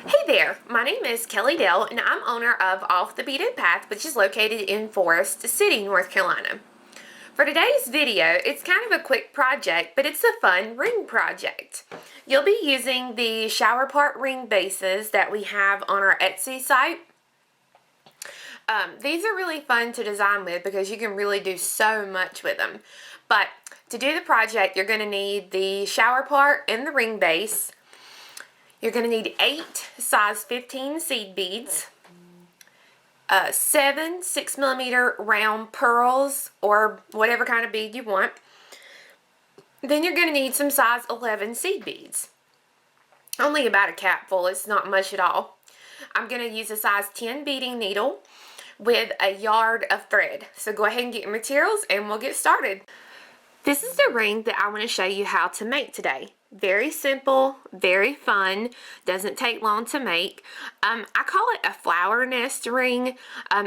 Hey there, my name is Kelly Dell and I'm owner of Off the Beaded Path, which is located in Forest City, North Carolina. For today's video, it's kind of a quick project, but it's a fun ring project. You'll be using the shower part ring bases that we have on our Etsy site. These are really fun to design with because you can really do so much with them. But to do the project, you're going to need the shower part and the ring base. You're going to need 8 size 15 seed beads, 7 6mm round pearls or whatever kind of bead you want. Then you're going to need some size 11 seed beads. Only about a cap full, it's not much at all. I'm going to use a size 10 beading needle with a yard of thread. So go ahead and get your materials and we'll get started. This is the ring that I want to show you how to make today. Very simple, very fun, doesn't take long to make. I call it a flower nest ring.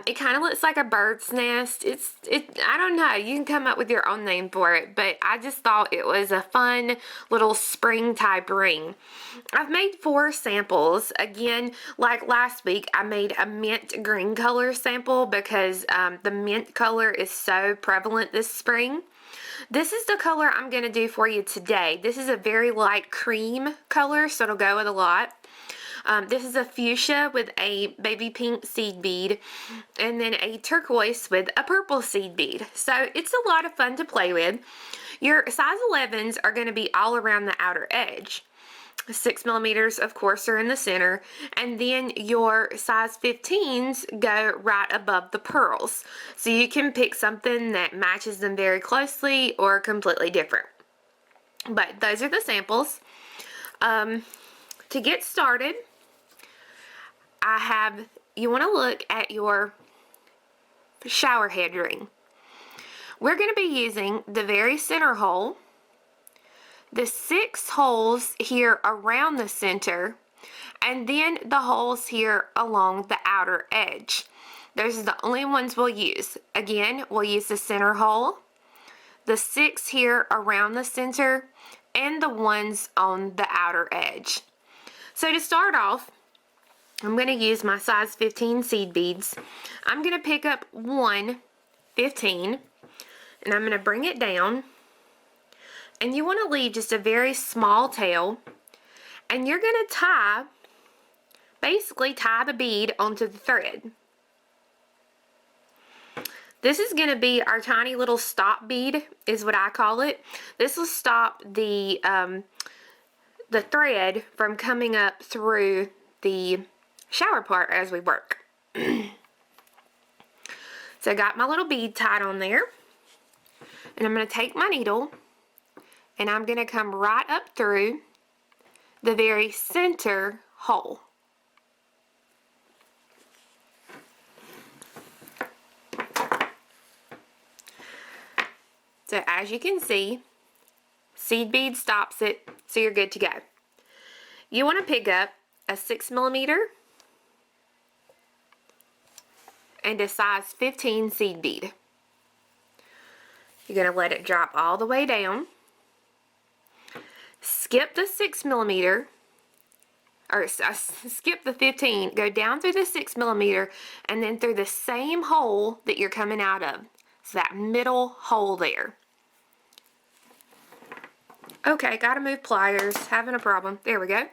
It kind of looks like a bird's nest. I don't know, you can come up with your own name for it, but I just thought it was a fun little spring type ring. I've made 4 samples. Again, like last week, I made a mint green color sample because the mint color is so prevalent this spring. This is the color I'm going to do for you today. This is a very light cream color, so it'll go with a lot. This is a fuchsia with a baby pink seed bead, and then a turquoise with a purple seed bead. So it's a lot of fun to play with. Your size 11s are going to be all around the outer edge. 6mm, of course, are in the center, and then your size 15s go right above the pearls. So you can pick something that matches them very closely or completely different. But those are the samples. To get started, you want to look at your shower head ring. We're going to be using the very center hole, the 6 holes here around the center, and then the holes here along the outer edge. Those are the only ones we'll use. Again, we'll use the center hole, the 6 here around the center, and the ones on the outer edge. So to start off, I'm going to use my size 15 seed beads. I'm going to pick up one 15, and I'm going to bring it down. And you want to leave just a very small tail, and you're going to basically tie the bead onto the thread. This is going to be our tiny little stop bead, is what I call it. This will stop the thread from coming up through the shower part as we work. So I got my little bead tied on there, and I'm going to take my needle, and I'm going to come right up through the very center hole. So as you can see, seed bead stops it, so you're good to go. You want to pick up a 6mm and a size 15 seed bead. You're going to let it drop all the way down. Skip the 6mm, or skip the 15, go down through the 6mm, and then through the same hole that you're coming out of. So that middle hole there. Okay, gotta move pliers, having a problem. There we go.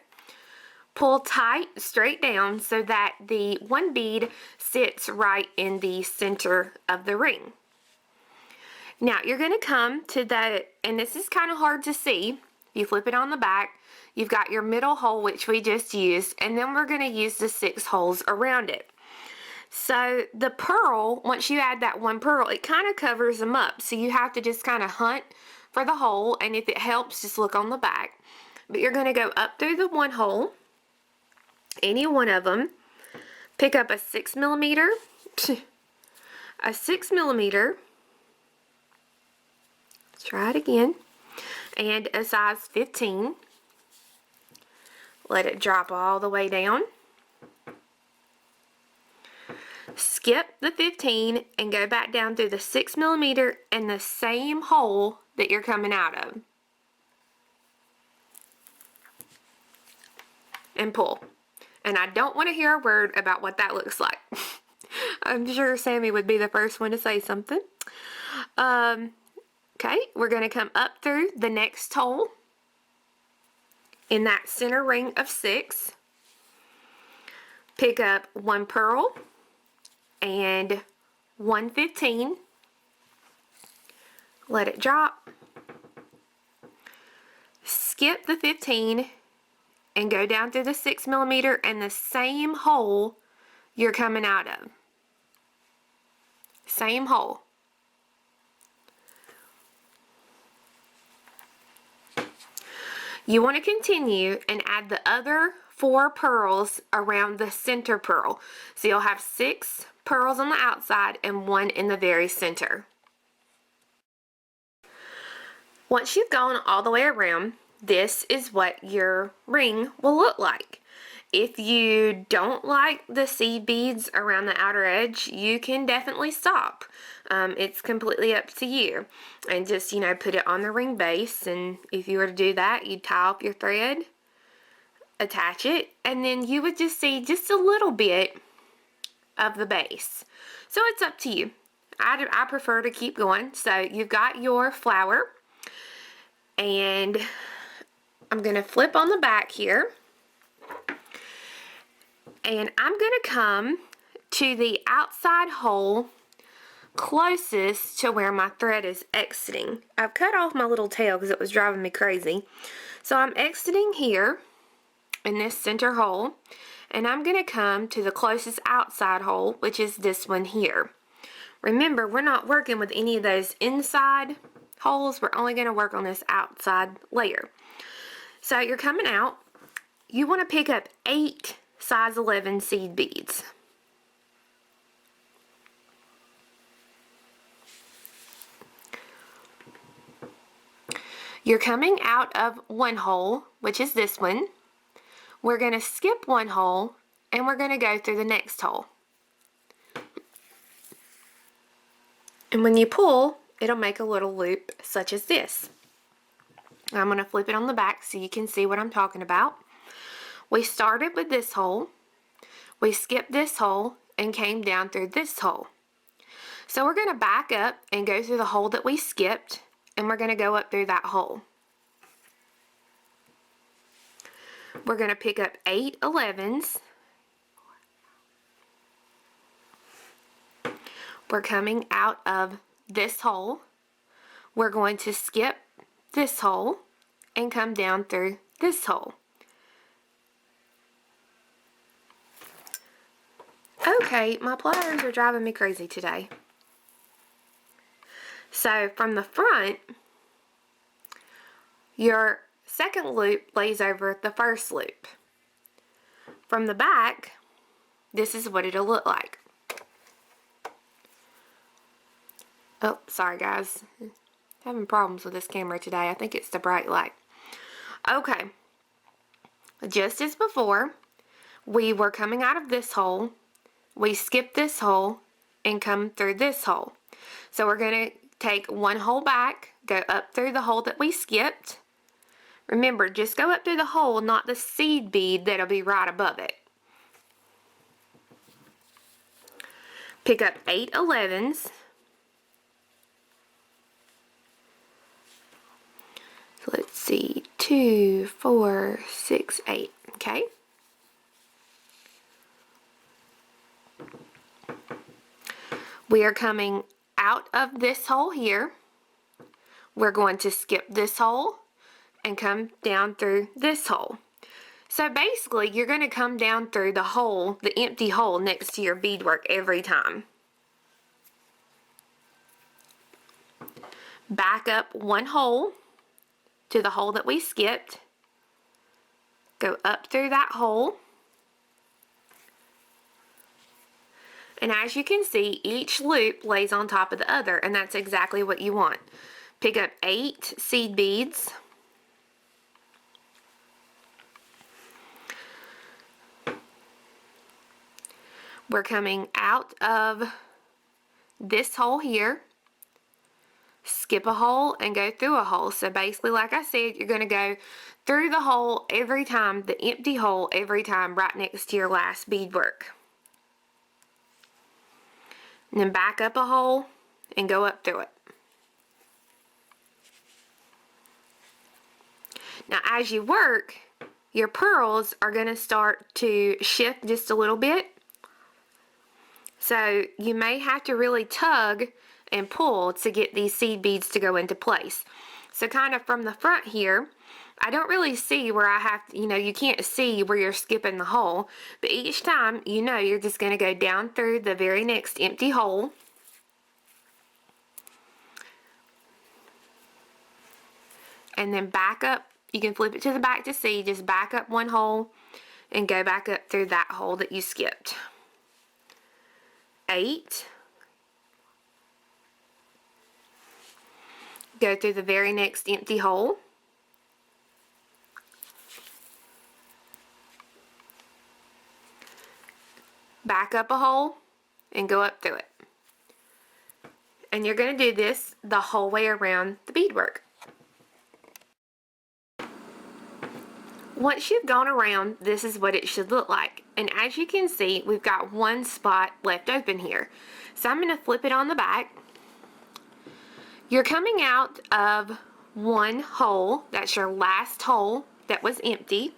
Pull tight, straight down, so that the one bead sits right in the center of the ring. Now, you're going to come to that, and this is kind of hard to see. You flip it on the back, you've got your middle hole, which we just used, and then we're going to use the 6 holes around it. So the pearl, once you add that one pearl, it kind of covers them up. So you have to just kind of hunt for the hole, and if it helps, just look on the back. But you're going to go up through the one hole, any one of them, pick up a 6mm, a 6mm, let's try it again, and a size 15. Let it drop all the way down. Skip the 15 and go back down through the 6mm and the same hole that you're coming out of. And pull. And I don't want to hear a word about what that looks like. I'm sure Sammy would be the first one to say something. Okay, we're going to come up through the next hole in that center ring of 6. Pick up 1 pearl and 1 15. Let it drop. Skip the 15 and go down through the 6 millimeter and the same hole you're coming out of. Same hole. You want to continue and add the other 4 pearls around the center pearl. So you'll have 6 pearls on the outside and 1 in the very center. Once you've gone all the way around, this is what your ring will look like. If you don't like the seed beads around the outer edge, you can definitely stop. It's completely up to you. And just, you know, put it on the ring base, and if you were to do that, you'd tie up your thread, attach it, and then you would just see just a little bit of the base. So it's up to you. I prefer to keep going. So you've got your flower, and I'm going to flip on the back here. And I'm going to come to the outside hole closest to where my thread is exiting. I've cut off my little tail because it was driving me crazy. So I'm exiting here in this center hole, and I'm going to come to the closest outside hole, which is this one here. Remember, we're not working with any of those inside holes. We're only going to work on this outside layer. So you're coming out. You want to pick up 8 size 11 seed beads. You're coming out of one hole, which is this one. We're going to skip one hole and we're going to go through the next hole. And when you pull, it'll make a little loop such as this. I'm going to flip it on the back so you can see what I'm talking about. We started with this hole, we skipped this hole, and came down through this hole. So we're going to back up and go through the hole that we skipped, and we're going to go up through that hole. We're going to pick up 8 11s. We're coming out of this hole. We're going to skip this hole and come down through this hole. Okay, my pliers are driving me crazy today. So from the front, your second loop lays over the first loop. From the back, this is what it'll look like. Oh, sorry guys. Having problems with this camera today. I think it's the bright light. Okay. Just as before, we were coming out of this hole. We skipped this hole and come through this hole. So we're going to take one hole back, go up through the hole that we skipped. Remember, just go up through the hole, not the seed bead that'll be right above it. Pick up 8 11s. So let's see, 2, 4, 6, 8, okay? We are coming out of this hole here. We're going to skip this hole and come down through this hole. So basically, you're going to come down through the hole, the empty hole next to your beadwork every time. Back up one hole to the hole that we skipped. Go up through that hole. And as you can see, each loop lays on top of the other, and that's exactly what you want. Pick up 8 seed beads. We're coming out of this hole here, skip a hole, and go through a hole. So basically, like I said, you're going to go through the hole every time, the empty hole every time, right next to your last beadwork. And then back up a hole and go up through it. Now as you work, your pearls are going to start to shift just a little bit. So you may have to really tug and pull to get these seed beads to go into place. So kind of from the front here, I don't really see where I have to, you can't see where you're skipping the hole. But each time, you're just going to go down through the very next empty hole. And then back up. You can flip it to the back to see. Just back up one hole and go back up through that hole that you skipped. 8. Go through the very next empty hole. Back up a hole and go up through it. And you're going to do this the whole way around the beadwork. Once you've gone around, this is what it should look like. And as you can see, we've got one spot left open here. So I'm going to flip it on the back. You're coming out of one hole. That's your last hole that was empty.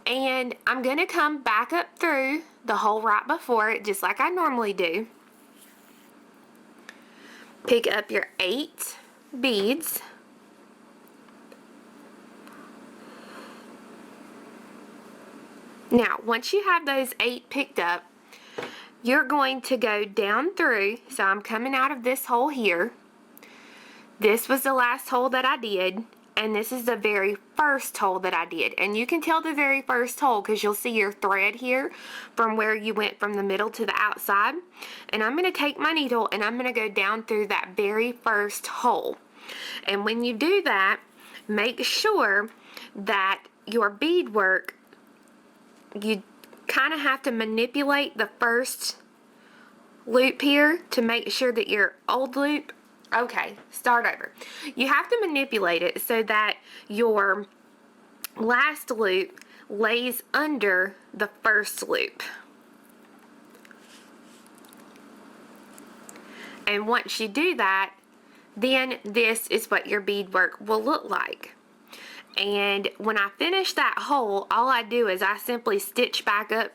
And I'm going to come back up through the hole right before it, just like I normally do. Pick up your 8 beads. Now, once you have those 8 picked up, you're going to go down through. So I'm coming out of this hole here. This was the last hole that I did, and this is the very first hole that I did. And you can tell the very first hole because you'll see your thread here from where you went from the middle to the outside. And I'm going to take my needle and I'm going to go down through that very first hole. And when you do that, make sure that your beadwork, you kind of have to manipulate the first loop here to make sure that your old loop, okay, start over. You have to manipulate it so that your last loop lays under the first loop. And once you do that, then this is what your beadwork will look like. And when I finish that hole, all I do is I simply stitch back up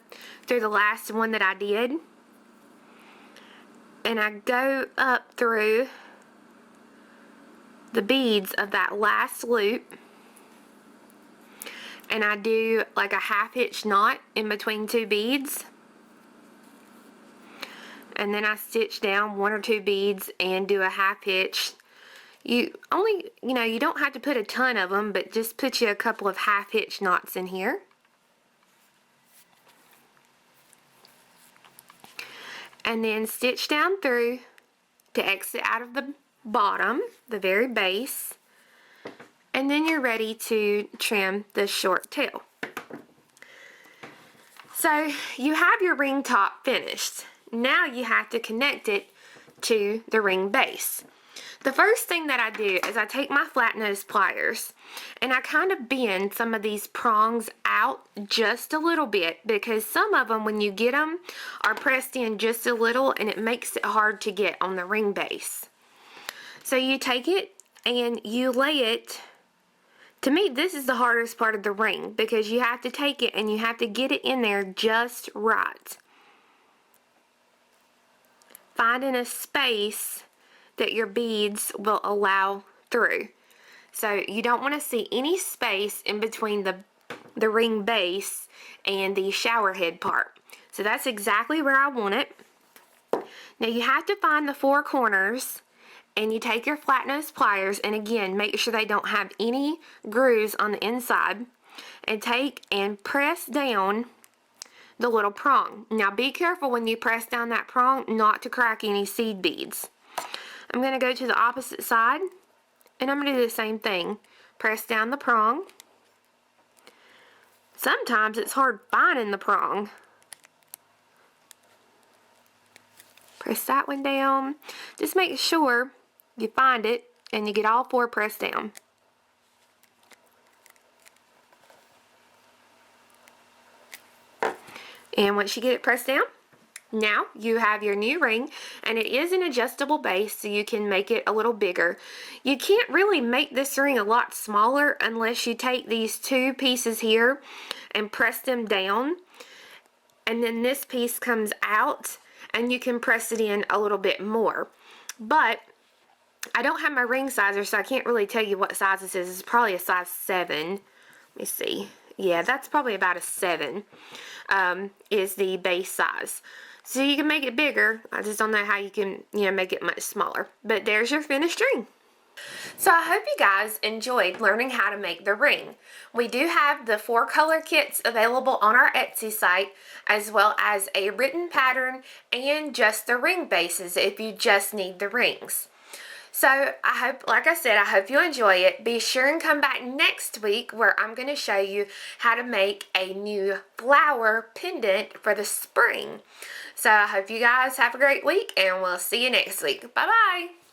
through the last one that I did. And I go up through the beads of that last loop. And I do like a half-hitch knot in between 2 beads. And then I stitch down 1 or 2 beads and do a half-hitch. You don't have to put a ton of them, but just put you a couple of half-hitch knots in here. And then stitch down through to exit out of the bottom, the very base. And then you're ready to trim the short tail. So you have your ring top finished. Now you have to connect it to the ring base. The first thing that I do is I take my flat nose pliers and I kind of bend some of these prongs out just a little bit, because some of them, when you get them, are pressed in just a little and it makes it hard to get on the ring base. So you take it and you lay it. To me, this is the hardest part of the ring, because you have to take it and you have to get it in there just right, finding a space that your beads will allow through. So you don't want to see any space in between the ring base and the shower head part. So that's exactly where I want it. Now you have to find the 4 corners, and you take your flat nose pliers, and again, make sure they don't have any grooves on the inside, and take and press down the little prong. Now be careful when you press down that prong not to crack any seed beads. I'm going to go to the opposite side, and I'm going to do the same thing. Press down the prong. Sometimes it's hard finding the prong. Press that one down. Just make sure you find it and you get all 4 pressed down. And once you get it pressed down, now you have your new ring, and it is an adjustable base, so you can make it a little bigger. You can't really make this ring a lot smaller unless you take these 2 pieces here and press them down, and then this piece comes out and you can press it in a little bit more. But I don't have my ring sizer, so I can't really tell you what size this is. It's probably a size 7. Let me see. Yeah, that's probably about a 7 is the base size. So you can make it bigger. I just don't know how you can, make it much smaller. But there's your finished ring. So I hope you guys enjoyed learning how to make the ring. We do have the 4 color kits available on our Etsy site, as well as a written pattern and just the ring bases if you just need the rings. So I hope, like I said, I hope you enjoy it. Be sure and come back next week where I'm going to show you how to make a new flower pendant for the spring. So I hope you guys have a great week, and we'll see you next week. Bye-bye.